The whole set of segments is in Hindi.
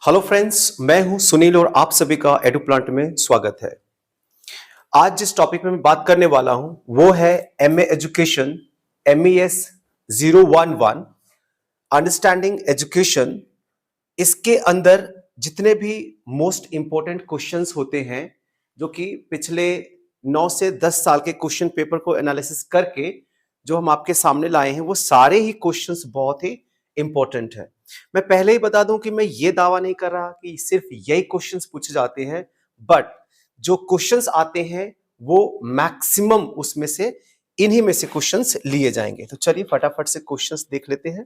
हेलो फ्रेंड्स, मैं हूं सुनील और आप सभी का एडु प्लांट में स्वागत है। आज जिस टॉपिक में मैं बात करने वाला हूं वो है MA education MES 011 understanding education. इसके अंदर जितने भी मोस्ट इंपॉर्टेंट क्वेश्चंस होते हैं जो कि पिछले 9 से 10 साल के क्वेश्चन पेपर को एनालिसिस करके जो हम आपके सामने लाए हैं वो सारे ही क्वेश्चंस बहुत ही इंपॉर्टेंट है। मैं पहले ही बता दूं कि मैं ये दावा नहीं कर रहा कि सिर्फ यही क्वेश्चंस पूछे जाते हैं, बट जो क्वेश्चंस आते हैं वो मैक्सिमम उसमें से इन्हीं में से क्वेश्चंस लिए जाएंगे। तो चलिए फटाफट से क्वेश्चंस देख लेते हैं।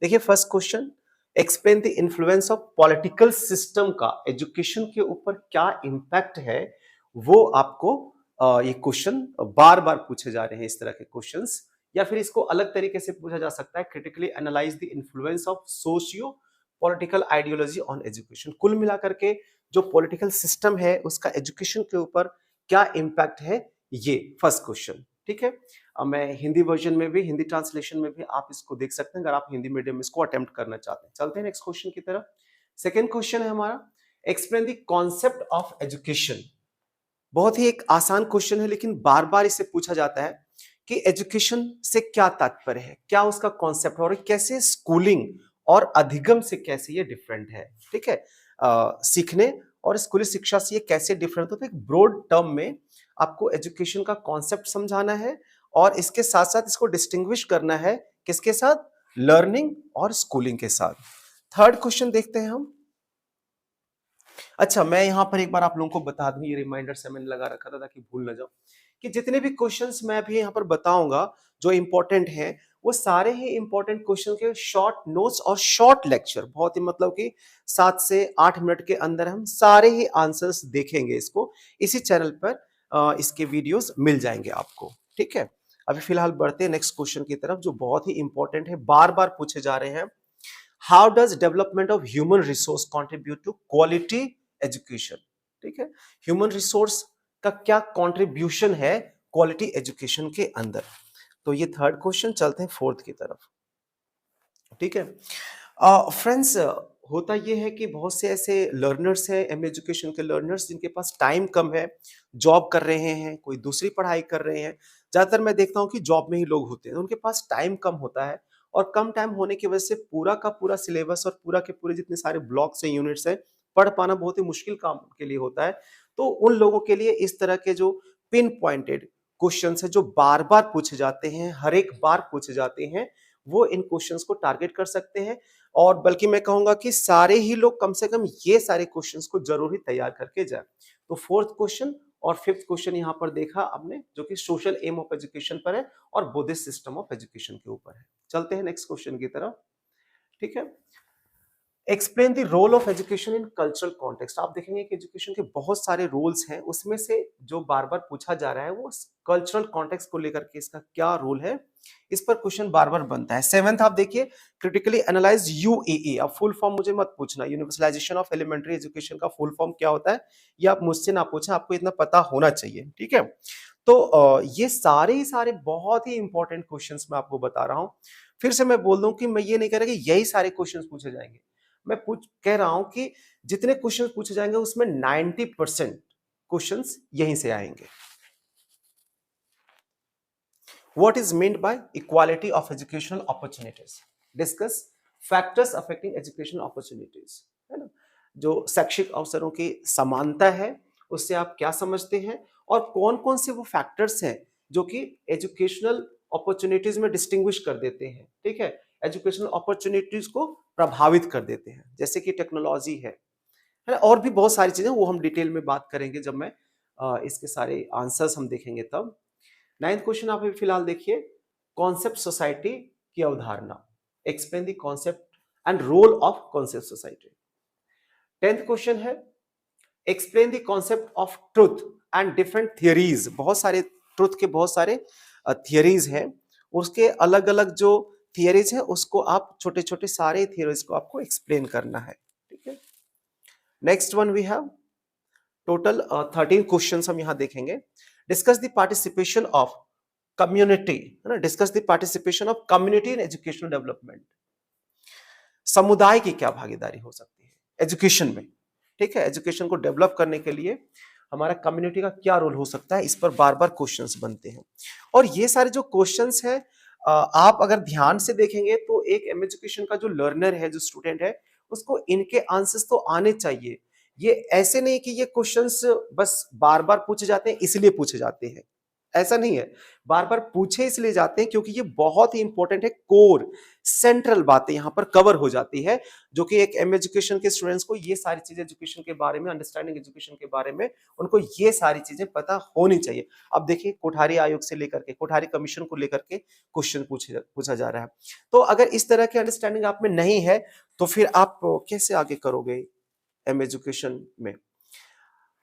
देखिए first question, explain the influence of political system का एजुकेशन के ऊपर क्या इंपैक्ट है। वो आपको ये क्वेश्चन बार बार पूछे जा रहे हैं इस तरह के क्वेश्चंस, या फिर इसको अलग तरीके से पूछा जा सकता है, critically analyse the influence of socio political ideology on education. कुल मिलाकर के जो पॉलिटिकल सिस्टम है उसका एजुकेशन के ऊपर क्या इंपैक्ट है, ये फर्स्ट क्वेश्चन। ठीक है, मैं हिंदी वर्जन में भी, हिंदी ट्रांसलेशन में भी आप इसको देख सकते हैं अगर आप हिंदी मीडियम में इसको अटेम्प्ट करना चाहते हैं। चलते हैं नेक्स्ट क्वेश्चन की तरफ। सेकेंड क्वेश्चन है हमारा, explain the concept of education. बहुत ही एक आसान क्वेश्चन है लेकिन बार बार इसे पूछा जाता है कि एजुकेशन से क्या तात्पर्य है, क्या उसका कॉन्सेप्ट और कैसे स्कूलिंग और अधिगम से कैसे ये डिफरेंट है। ठीक है, सीखने और स्कूली शिक्षा से ये कैसे डिफरेंट होता है। एक ब्रॉड टर्म में आपको एजुकेशन का कॉन्सेप्ट समझाना है और इसके साथ साथ इसको डिस्टिंग्विश करना है किसके साथ, लर्निंग और स्कूलिंग के साथ। थर्ड क्वेश्चन देखते हैं हम। अच्छा, मैं यहां पर एक बार आप लोगों को बता दूं, ये रिमाइंडर से मैंने लगा रखा था ताकि भूल ना जाऊं, कि जितने भी क्वेश्चंस मैं अभी यहां पर बताऊंगा जो इंपॉर्टेंट हैं वो सारे ही इंपॉर्टेंट क्वेश्चन के शॉर्ट नोट्स और शॉर्ट लेक्चर, बहुत ही मतलब कि 7 से 8 मिनट के अंदर हम सारे ही आंसर्स देखेंगे। इसको इसी चैनल पर इसके वीडियोस मिल जाएंगे आपको। ठीक है, अभी फिलहाल बढ़ते हैं नेक्स्ट क्वेश्चन की तरफ जो बहुत ही इंपॉर्टेंट है, बार बार पूछे जा रहे हैं। How does development of human resource contribute to quality education. ठीक है, ह्यूमन रिसोर्स का क्या कंट्रीब्यूशन है क्वालिटी एजुकेशन के अंदर। तो ये थर्ड क्वेश्चन। चलते हैं फोर्थ की तरफ। ठीक है फ्रेंड्स, होता ये है कि बहुत से ऐसे लर्नर्स हैं, एम एजुकेशन के लर्नर्स, जिनके पास टाइम कम है, जॉब कर रहे हैं, कोई दूसरी पढ़ाई कर रहे हैं। ज्यादातर मैं देखता हूँ कि जॉब में ही लोग होते हैं, उनके पास टाइम कम होता है और कम टाइम होने की वजह से पूरा का पूरा सिलेबस और पूरा के पूरे जितने सारे ब्लॉक्स हैं, यूनिट्स हैं, पढ़ पाना बहुत ही मुश्किल काम के लिए होता है। तो उन लोगों के लिए इस तरह के जो पिन पॉइंटेड क्वेश्चन है जो बार बार पूछे जाते हैं, हर एक बार पूछे जाते हैं, वो इन क्वेश्चंस को टारगेट कर सकते हैं। और बल्कि मैं कहूंगा कि सारे ही लोग कम से कम ये सारे क्वेश्चंस को जरूर ही तैयार करके जाए। तो फोर्थ क्वेश्चन और फिफ्थ क्वेश्चन यहां पर देखा आपने, जो कि सोशल एम ऑफ एजुकेशन पर है और बुद्धिस्ट सिस्टम ऑफ एजुकेशन के ऊपर है। चलते हैं नेक्स्ट क्वेश्चन की तरफ। ठीक है, explain the role of education in cultural context. आप देखेंगे कि एजुकेशन के बहुत सारे रोल्स हैं, उसमें से जो बार बार पूछा जा रहा है वो कल्चरल कॉन्टेक्स्ट को लेकर के इसका क्या रोल है, इस पर क्वेश्चन बार बार बनता है। सेवेंथ आप देखिए, क्रिटिकली एनालाइज यूएई। अब फुल फॉर्म मुझे मत पूछना, यूनिवर्सलाइजेशन ऑफ एलिमेंट्री एजुकेशन का फुल फॉर्म क्या होता है ये आप मुझसे ना पूछें, आपको इतना पता होना चाहिए। ठीक है, तो ये सारे ही सारे बहुत ही इंपॉर्टेंट क्वेश्चंस मैं आपको बता रहा हूं। फिर से मैं बोल दूं कि मैं ये नहीं कह रहा कि यही सारे क्वेश्चंस पूछे जाएंगे, मैं कह रहा हूं कि जितने क्वेश्चन पूछे जाएंगे उसमें 90% क्वेश्चंस यहीं से आएंगे। What is meant by equality of educational opportunities, discuss factors affecting educational opportunities, है ना। जो शैक्षिक अवसरों की समानता है उससे आप क्या समझते हैं और कौन कौन से वो फैक्टर्स हैं जो कि एजुकेशनल अपॉर्चुनिटीज में डिस्टिंग्विश कर देते हैं। ठीक है, एजुकेशनल अपॉर्चुनिटीज को प्रभावित कर देते हैं, जैसे कि टेक्नोलॉजी है ना, और भी बहुत सारी चीजें, वो हम डिटेल में बात करेंगे जब मैं इसके सारे आंसर्स हम देखेंगे तब। नाइन्थ क्वेश्चन आप फिलहाल देखिए, कॉन्सेप्ट सोसाइटी की अवधारणा, explain the concept and role of concept society. 10th question है, explain the concept of truth and different theories. बहुत सारे ट्रुथ के बहुत सारे थियरीज हैं, उसके अलग अलग जो थियरीज है उसको आप छोटे छोटे सारे थियरीज को आपको एक्सप्लेन करना है। ठीक है, next one we have total 13 questions हम यहां देखेंगे। Discuss the participation of community, है ना, discuss the participation of community in educational development. समुदाय की क्या भागीदारी हो सकती है, एजुकेशन में, ठीक है, एजुकेशन को डेवलप करने के लिए हमारा कम्युनिटी का क्या रोल हो सकता है, इस पर बार बार क्वेश्चंस बनते हैं। और ये सारे जो क्वेश्चंस हैं आप अगर ध्यान से देखेंगे तो एक एम एजुकेशन का जो लर्नर है, जो स्टूडेंट है, उसको इनके आंसर्स तो आने चाहिए। ये ऐसे नहीं कि ये क्वेश्चंस बस बार बार पूछे जाते हैं इसलिए पूछे जाते हैं, ऐसा नहीं है। बार बार पूछे इसलिए जाते हैं क्योंकि ये बहुत ही इंपॉर्टेंट है, कोर सेंट्रल बातें यहाँ पर कवर हो जाती है, जो कि एक एम एजुकेशन के स्टूडेंट्स को ये सारी चीजें एजुकेशन के बारे में, अंडरस्टैंडिंग एजुकेशन के बारे में, उनको ये सारी चीजें पता होनी चाहिए। अब देखिए कोठारी आयोग से लेकर के, कोठारी कमीशन को लेकर के क्वेश्चन पूछा जा रहा है। तो अगर इस तरह की अंडरस्टैंडिंग आप में नहीं है तो फिर आप कैसे आगे करोगे एम एजुकेशन में।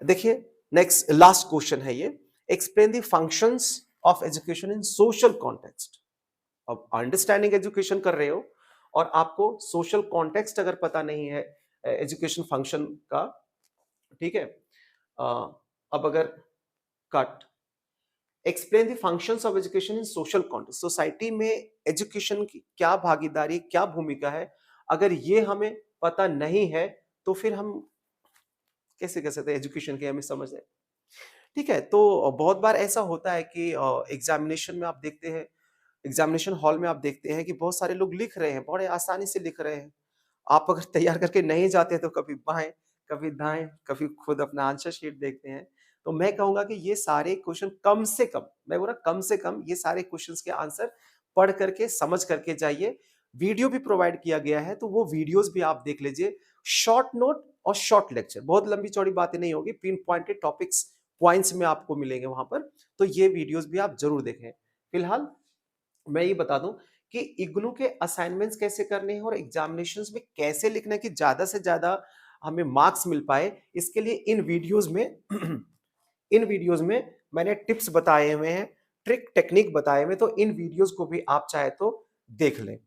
देखिए नेक्स्ट लास्ट क्वेश्चन है ये, explain the functions of education in social context. अब अंडरस्टैंडिंग एजुकेशन कर रहे हो और आपको सोशल कॉन्टेक्स्ट अगर पता नहीं है एजुकेशन फंक्शन का, ठीक है, अब अगर cut explain the functions of education in social context, society में एजुकेशन की क्या भागीदारी, क्या भूमिका है, अगर ये हमें पता नहीं है तो फिर हम कैसे कह सकते हैं एजुकेशन की हमें समझ है। ठीक है, तो बहुत बार ऐसा होता है कि एग्जामिनेशन में आप देखते हैं, एग्जामिनेशन हॉल में आप देखते हैं कि बहुत सारे लोग लिख रहे हैं, बड़े आसानी से लिख रहे हैं। आप अगर तैयार करके नहीं जाते तो कभी बाएं, कभी दाएं, कभी खुद अपना आंसर शीट देखते हैं। तो मैं कहूंगा कि ये सारे क्वेश्चन कम से कम, मैं बोल रहा कम से कम, ये सारे क्वेश्चंस के आंसर पढ़ करके समझ करके जाइए। वीडियो भी प्रोवाइड किया गया है तो वो वीडियोस भी आप देख लीजिए। शॉर्ट नोट और शॉर्ट लेक्चर, बहुत लंबी चौड़ी बातें नहीं होगी, पिन पॉइंटेड टॉपिक्स पॉइंट्स में आपको मिलेंगे वहां पर। तो ये वीडियोस भी आप जरूर देखें। फिलहाल मैं ये बता दूं कि इग्नू के असाइनमेंट्स कैसे करने हैं और एग्जामिनेशंस में कैसे लिखना है कि ज्यादा से ज्यादा हमें मार्क्स मिल पाए, इसके लिए इन वीडियोस में इन वीडियोस में मैंने टिप्स बताए हुए हैं, ट्रिक टेक्निक बताए हुए, तो इन वीडियोस को भी आप चाहे तो देख लें।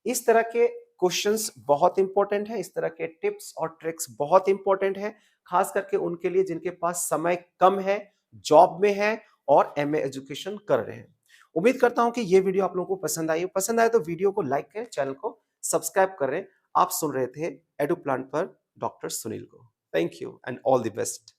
इस तरह के क्वेश्चंस बहुत इंपॉर्टेंट है, इस तरह के टिप्स और ट्रिक्स बहुत इंपॉर्टेंट है, खास करके उनके लिए जिनके पास समय कम है, जॉब में है और एमए एजुकेशन कर रहे हैं। उम्मीद करता हूं कि ये वीडियो आप लोगों को पसंद आई, पसंद आए तो वीडियो को लाइक करें, चैनल को सब्सक्राइब करें। आप सुन रहे थे एडू प्लांट पर डॉक्टर सुनील को। Thank you and all the best.